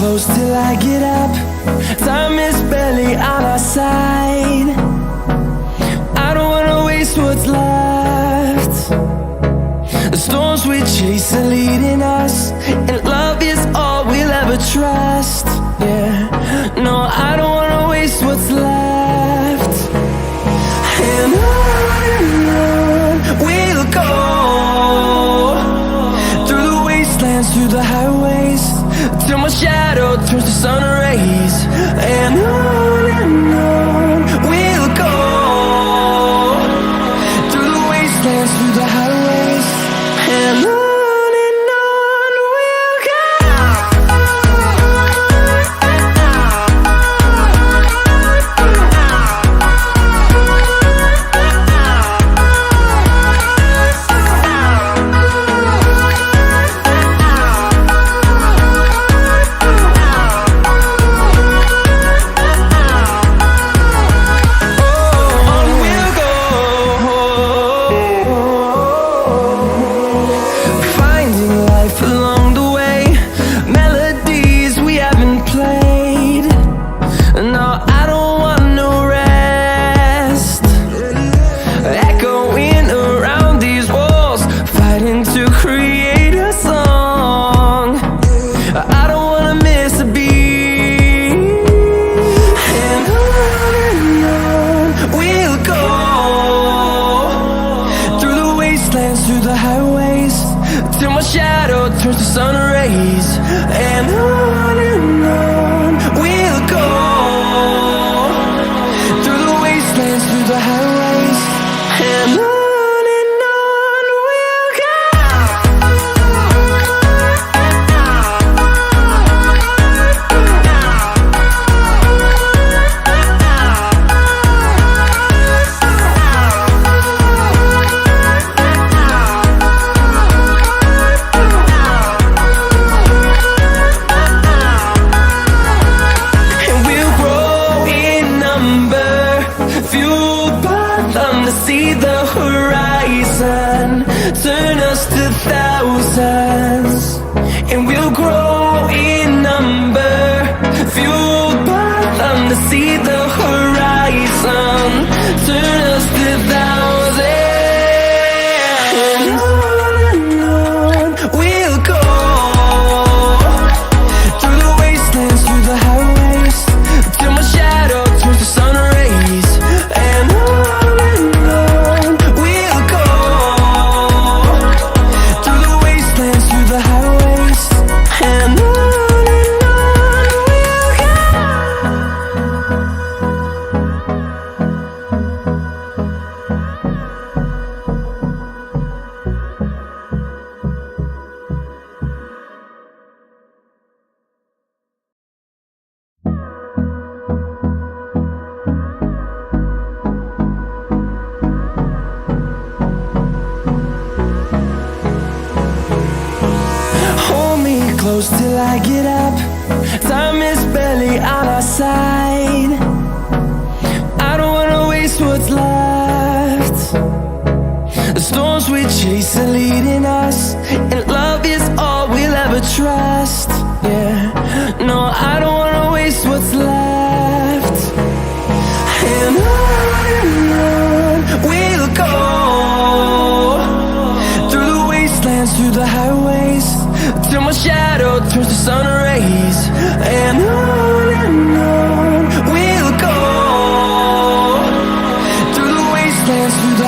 close till I get up. Time is barely on our side. I don't wanna waste what's left. The storms we chase are leading us, and love is all we'll ever trust. Yeah, no, I don't wanna waste what's left. And on we'll go, through the wastelands, through the highways, till my shadow turns to sun rays. And on we'll go, through the wastelands, through the highways, and on we'll go. Through the highways, till my shadow turns to sun rays. And on we'll go, through the wastelands, through the highways, and on we'll go. See the horizon, turn us to thousands, and we'll grow in number, fueled by them. To see the horizon, turn us to thousands, and on we'll go, through the wastelands, through the highways, till my shadow turns to sun rays. And close till I get up. Time is barely on our side. I don't wanna waste what's left. The storms we chase are leading us, and love is all we'll ever trust. Yeah, no, I don't wanna waste what's left. And on we'll go, through the wastelands, through the highways, till my shadow turns to sun rays. And on we'll go, through the wastelands, through the